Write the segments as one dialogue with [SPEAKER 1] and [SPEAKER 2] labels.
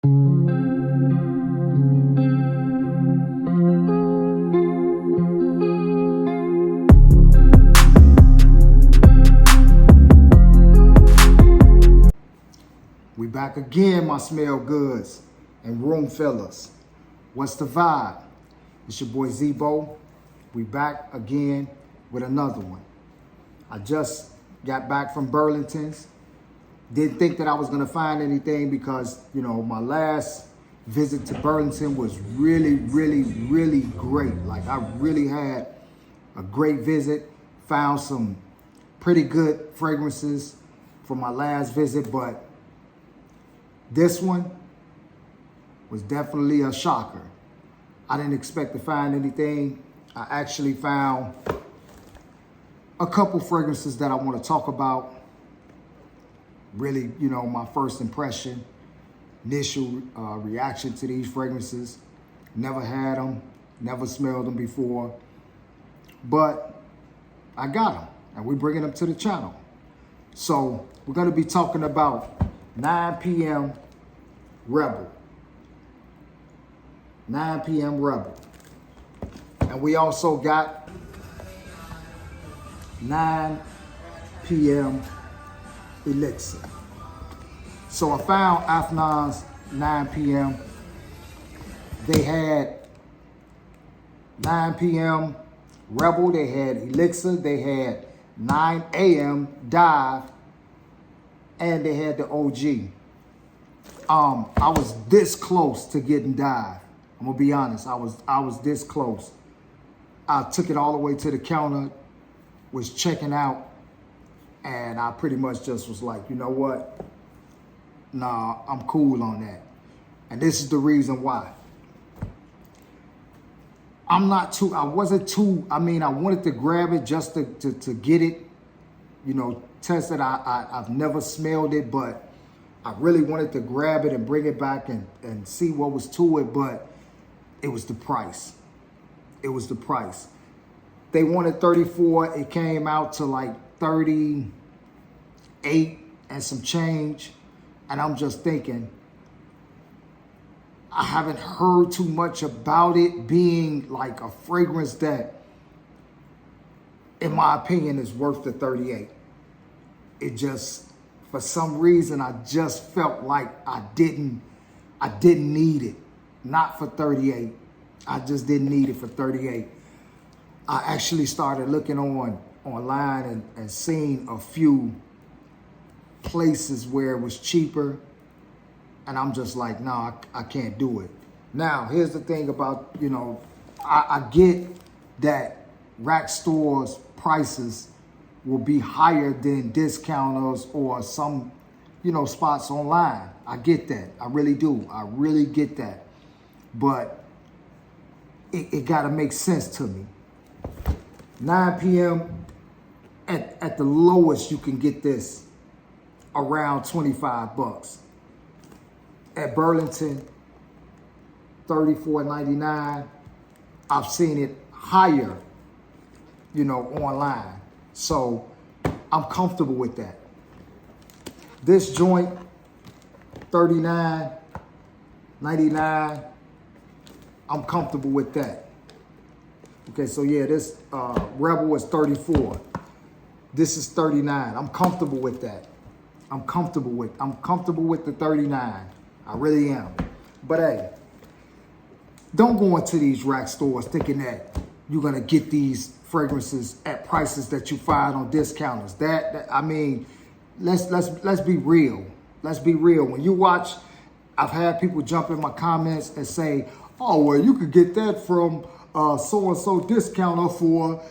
[SPEAKER 1] We back again, my smell goods and room fillers. What's the vibe? It's your boy Zebo. We back again with another one. I just got back from Burlington's. Didn't think that I was gonna find anything because, you know, my last visit to Burlington was really great. Like, I really had a great visit. Found some pretty good fragrances for my last visit, but this one was definitely a shocker. I didn't expect to find anything. I actually found a couple fragrances that I want to talk about. Really, you know, my first impression, initial reaction to these fragrances. Never had them, never smelled them before, but I got them and we're bringing them to the channel. So we're going to be talking about 9PM Rebel. 9PM Rebel. And we also got 9PM Elixir. So I found Afnan's 9PM. They had 9PM Rebel, they had Elixir, they had 9AM Dive, and they had the OG. I was this close to getting Dive. I'm gonna be honest, I was this close. I took it all the way to the counter, was checking out, and I pretty much just was like, you know what? Nah, I'm cool on that. And this is the reason why. I wanted to grab it just to get it, you know, test it. I've never smelled it, but I really wanted to grab it and bring it back and see what was to it, but it was the price. It was the price. They wanted 34, it came out to like 38 and some change. And I'm just thinking, I haven't heard too much about it being like a fragrance that, in my opinion, is worth the 38. It just, for some reason, I just felt like I didn't need it. Not for 38. I just didn't need it for 38. I actually started looking online and seeing a few places where it was cheaper. And I'm just like, no, I can't do it. Now, here's the thing about, you know, I get that rack stores prices will be higher than discounters or some, you know, spots online. I get that. I really do. I really get that. But it got to make sense to me. 9PM, at the lowest, you can get this around 25 bucks. At Burlington, $34.99. I've seen it higher, you know, online. So I'm comfortable with that. This joint, $39.99. I'm comfortable with that. Okay, so yeah, this Rebel is 34. This is 39. I'm comfortable with that. I'm comfortable with the 39. I really am. But hey, don't go into these rack stores thinking that you're gonna get these fragrances at prices that you find on discounters. I mean, let's be real. Let's be real. When you watch, I've had people jump in my comments and say, "Oh, well, you could get that from so-and-so discounter for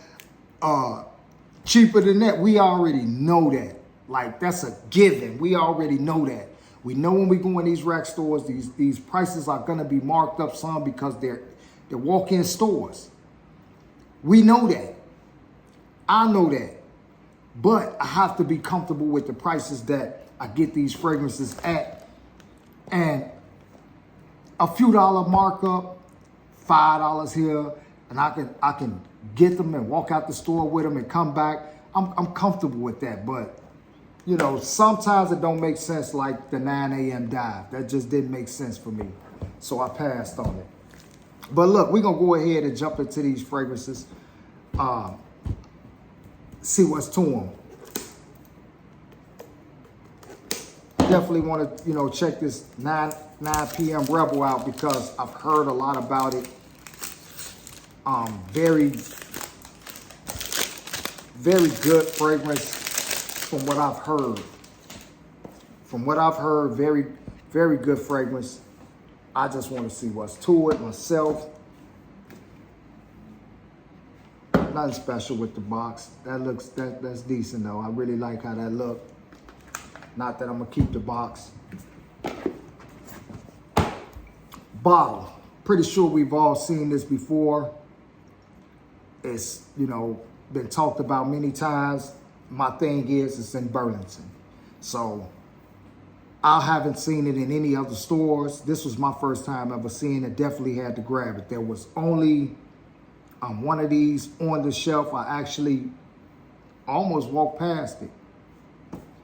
[SPEAKER 1] cheaper than that." We already know that. Like, that's a given. We already know that. We know when we go in these rack stores, these prices are gonna be marked up some because they're walk-in stores. We know that. I know that. But I have to be comfortable with the prices that I get these fragrances at. And a few dollar markup, $5 here, and I can get them and walk out the store with them and come back. I'm comfortable with that, but you know, sometimes it don't make sense, like the 9 a.m. dive. That just didn't make sense for me. So I passed on it. But look, we're going to go ahead and jump into these fragrances. See what's to them. Definitely want to, you know, check this 9 p.m. Rebel out because I've heard a lot about it. Very good fragrance from what I've heard. From what I've heard, very good fragrance. I just want to see what's to it myself. Nothing special with the box. That's decent though. I really like how that look. Not that I'm gonna keep the box. Bottle. Pretty sure we've all seen this before. It's, you know, been talked about many times. My thing is, it's in Burlington. So I haven't seen it in any other stores. This was my first time ever seeing it. Definitely had to grab it. There was only one of these on the shelf. I actually almost walked past it.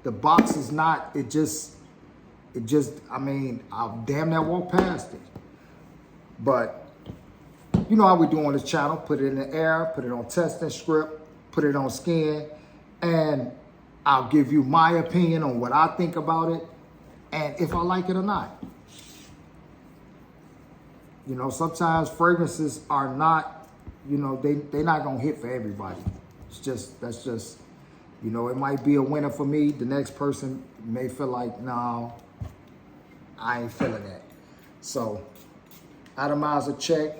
[SPEAKER 1] The box is not, it just, I mean, I'll damn near walk past it. But you know how we do on this channel. Put it in the air, put it on testing script, put it on skin, and I'll give you my opinion on what I think about it and if I like it or not. You know, sometimes fragrances are not, you know, they're not gonna hit for everybody. That's just, you know, it might be a winner for me. The next person may feel like, no, I ain't feeling that. So, atomizer check.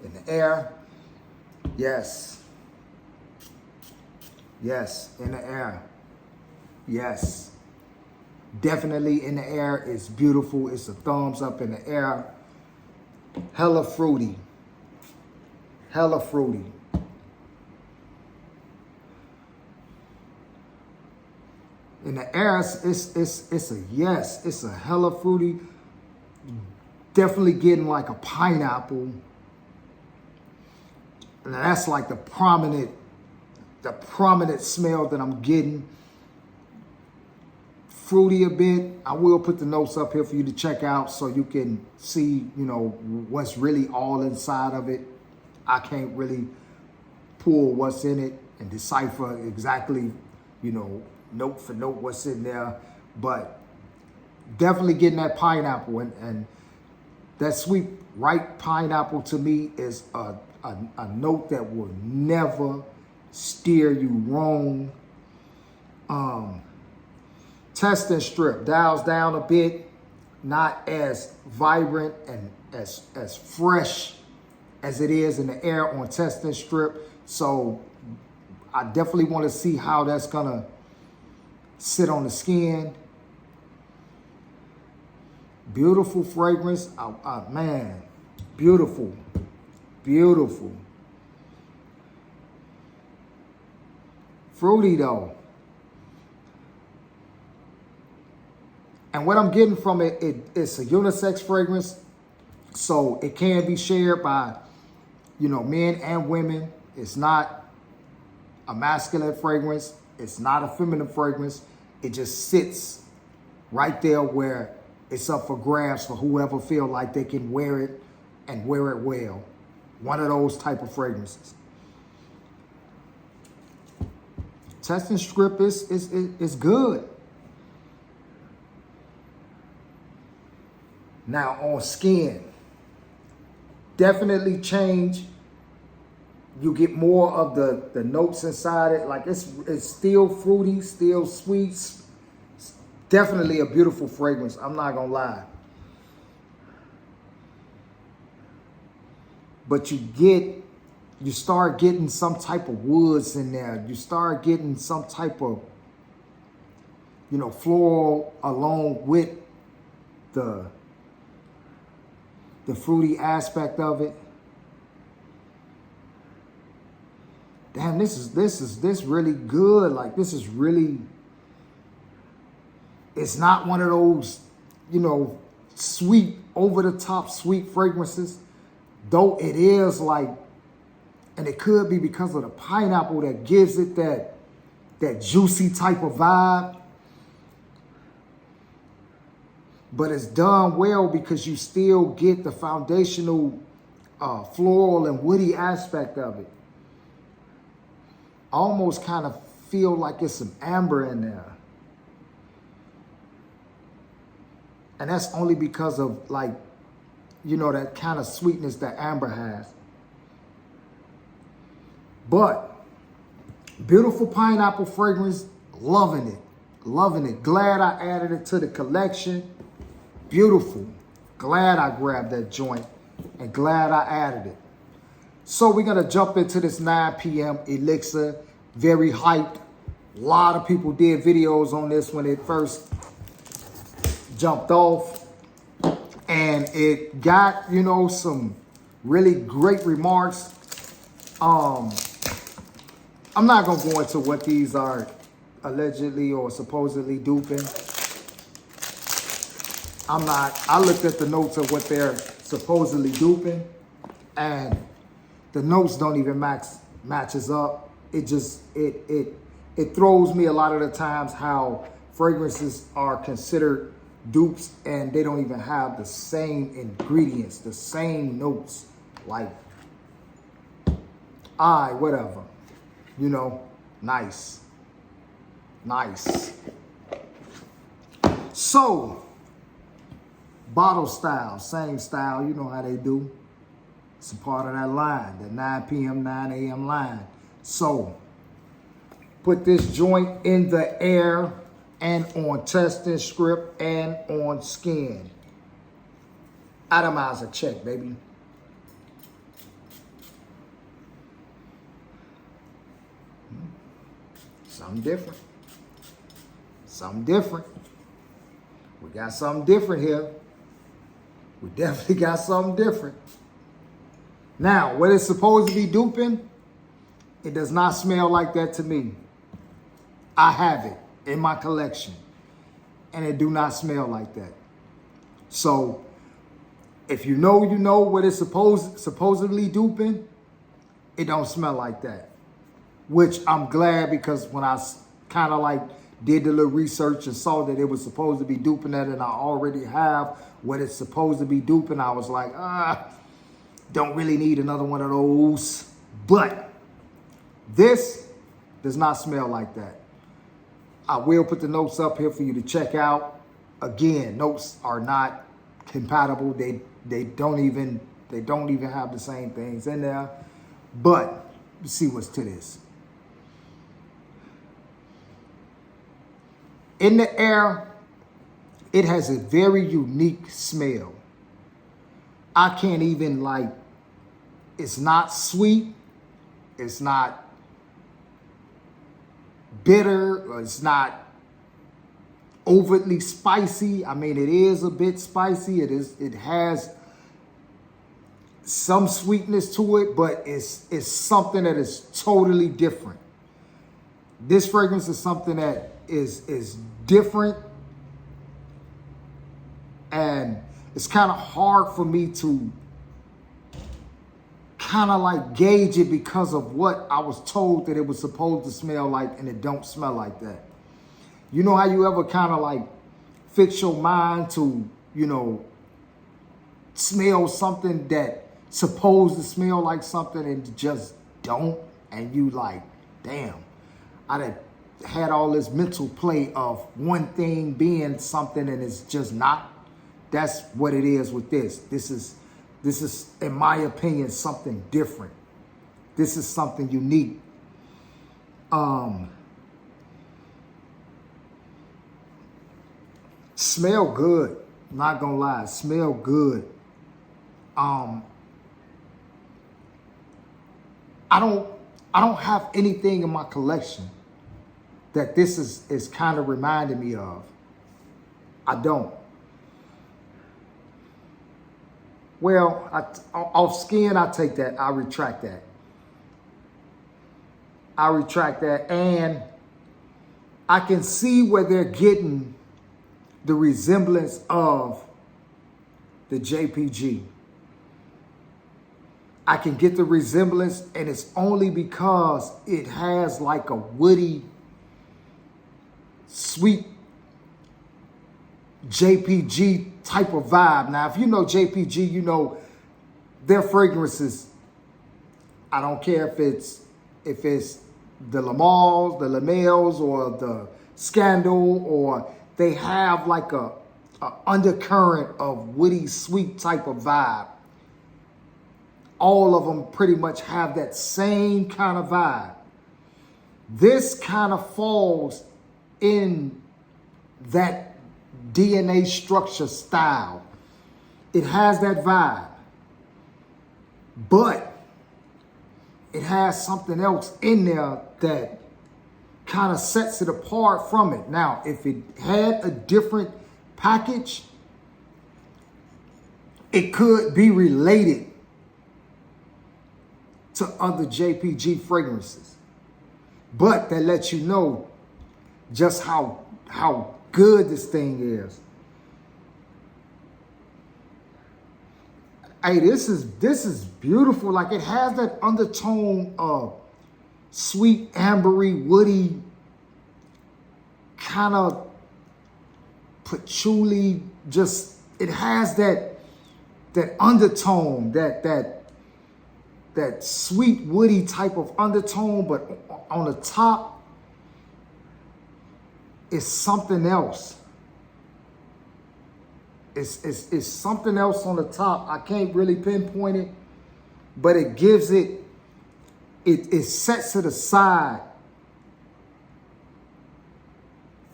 [SPEAKER 1] In the air, yes. Yes, in the air, yes. Definitely in the air, it's beautiful. It's a thumbs up in the air. Hella fruity. Hella fruity. In the air, it's a yes. It's a hella fruity. Definitely getting like a pineapple. And that's like the prominent smell that I'm getting. Fruity a bit. I will put the notes up here for you to check out so you can see, you know, what's really all inside of it. I can't really pull what's in it and decipher exactly, you know, note for note what's in there. But definitely getting that pineapple, and that sweet ripe pineapple to me is a note that will never steer you wrong. Test and strip dials down a bit, not as vibrant and as fresh as it is in the air on test and strip. So I definitely want to see how that's gonna sit on the skin. Beautiful fragrance, man, beautiful. Beautiful. Fruity though. And what I'm getting from it, it's a unisex fragrance. So it can be shared by, you know, men and women. It's not a masculine fragrance. It's not a feminine fragrance. It just sits right there where it's up for grabs for whoever feel like they can wear it and wear it well. One of those type of fragrances. Testing strip is good. Now on skin, definitely change. You get more of the notes inside it. Like it's still fruity, still sweet. It's definitely a beautiful fragrance. I'm not gonna lie. But you start getting some type of woods in there. You start getting some type of, you know, floral along with the fruity aspect of it. Damn, this really good. Like this is really, it's not one of those, you know, sweet, over the top sweet fragrances. Though it is like, and it could be because of the pineapple that gives it that that juicy type of vibe. But it's done well because you still get the foundational floral and woody aspect of it. I almost kind of feel like it's some amber in there. And that's only because of, like, you know, that kind of sweetness that amber has. But beautiful pineapple fragrance, loving it. Loving it. Glad I added it to the collection. Beautiful. Glad I grabbed that joint and glad I added it. So we're going to jump into this 9 p.m. Elixir. Very hyped. A lot of people did videos on this when it first jumped off. And it got, you know, some really great remarks. I'm not going to go into what these are allegedly or supposedly duping. I looked at the notes of what they're supposedly duping, and the notes don't even matches up. It just, it throws me a lot of the times how fragrances are considered dupes and they don't even have the same ingredients, the same notes. Like, whatever, you know, nice. So, bottle style, same style, you know how they do. It's a part of that line, the 9 p.m., 9 a.m. line. So, put this joint in the air and on testing script and on skin. Atomizer check, baby. Something different. Something different. We got something different here. We definitely got something different. Now, what it's supposed to be duping, it does not smell like that to me. I have it in my collection, and it do not smell like that. So, if you know what it's supposedly duping, it don't smell like that. Which I'm glad, because when I kind of like did the little research and saw that it was supposed to be duping that, and I already have what it's supposed to be duping, I was like, don't really need another one of those. But this does not smell like that. I will put the notes up here for you to check out. Again, notes are not compatible. They don't even have the same things in there. But let's see what's to this. In the air, it has a very unique smell. I can't even, like, it's not sweet. It's not bitter, or it's not overtly spicy. I mean, it is a bit spicy. It has some sweetness to it, but it's something that is totally different. This fragrance is something that is different, and it's kind of hard for me to kind of like gauge it because of what I was told that it was supposed to smell like, and it don't smell like that. You know how you ever kind of like fix your mind to, you know, smell something that supposed to smell like something and just don't, and you like, damn, I had all this mental play of one thing being something and it's just not. That's what it is with this. This is, in my opinion, something different. This is something unique. Smell good. Not gonna lie, smell good. I don't have anything in my collection that this is kind of reminding me of. I don't. Well, off skin, I take that. I retract that. And I can see where they're getting the resemblance of the JPG. I can get the resemblance, and it's only because it has like a woody sweet JPG type of vibe. Now, if you know JPG, you know their fragrances. I don't care if it's the Lamals, the Lamels, or the Scandal, or they have like a undercurrent of woody, sweet type of vibe. All of them pretty much have that same kind of vibe. This kind of falls in that DNA structure style. It has that vibe, but it has something else in there that kind of sets it apart from it. Now, if it had a different package, it could be related to other JPG fragrances. But that lets you know just how good this thing is. Hey, this is beautiful. Like, it has that undertone of sweet, ambery, woody, kind of patchouli. Just, it has that undertone, that sweet, woody type of undertone, but on the top, it's something else. It's something else on the top. I can't really pinpoint it, but it gives it sets it aside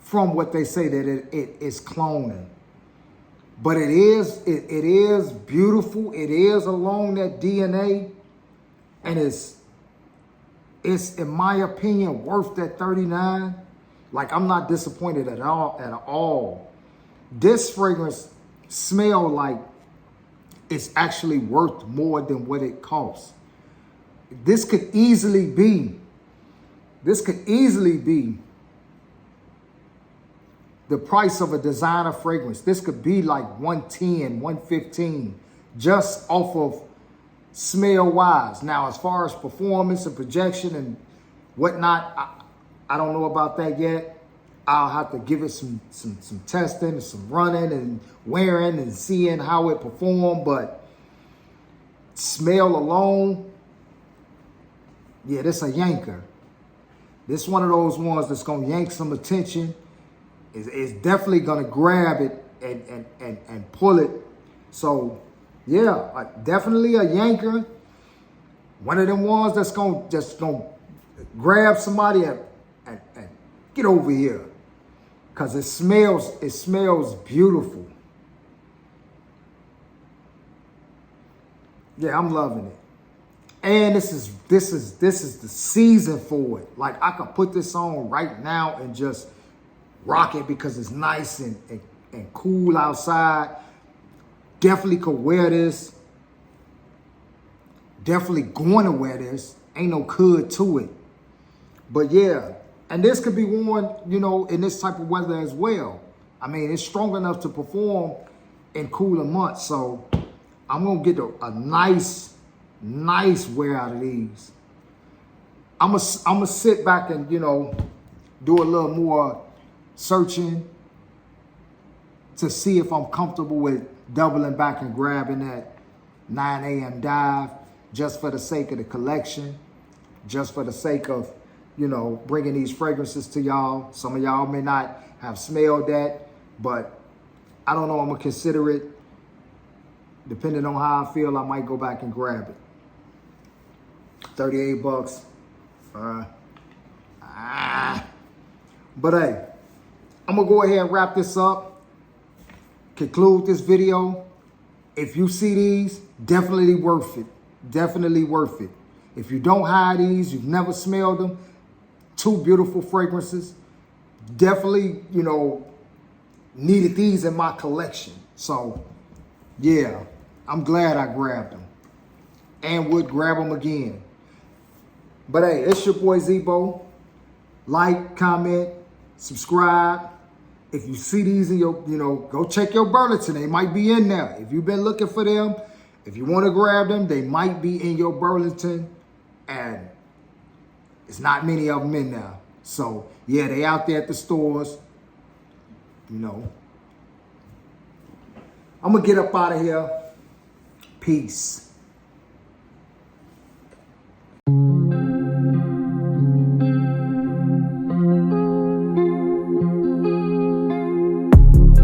[SPEAKER 1] from what they say that it is cloning. But it is beautiful. It is along that DNA, and it's in my opinion worth that $39. Like, I'm not disappointed at all. This fragrance smell like it's actually worth more than what it costs. This could easily be the price of a designer fragrance. This could be like $110, $115, just off of smell wise. Now, as far as performance and projection and whatnot, I don't know about that yet. I'll have to give it some testing and some running and wearing and seeing how it performed. But smell alone, yeah, this a yanker. This one of those ones that's gonna yank some attention. Is definitely gonna grab it and pull it. So yeah, definitely a yanker. One of them ones that's gonna grab somebody and get over here. Cause it smells beautiful. Yeah, I'm loving it. And this is the season for it. Like, I could put this on right now and just rock it because it's nice and cool outside. Definitely could wear this. Definitely going to wear this. Ain't no could to it. But yeah. And this could be worn, you know, in this type of weather as well. I mean, it's strong enough to perform in cooler months. So I'm going to get a nice wear out of these. I'm gonna sit back and, you know, do a little more searching to see if I'm comfortable with doubling back and grabbing that 9 a.m. dive just for the sake of the collection, just for the sake of, you know, bringing these fragrances to y'all. Some of y'all may not have smelled that, but I don't know. I'm gonna consider it. Depending on how I feel, I might go back and grab it. 38 bucks. But hey, I'm gonna go ahead and wrap this up. Conclude this video. If you see these, definitely worth it. Definitely worth it. If you don't have these, you've never smelled them, two beautiful fragrances. Definitely, you know, needed these in my collection. So, yeah, I'm glad I grabbed them and would grab them again. But hey, it's your boy Zebo. Like, comment, subscribe. If you see these in your, you know, go check your Burlington. They might be in there. If you've been looking for them, if you want to grab them, they might be in your Burlington. And it's not many of them in there. So, yeah, they out there at the stores. you know. I'm going to get up out of here. Peace.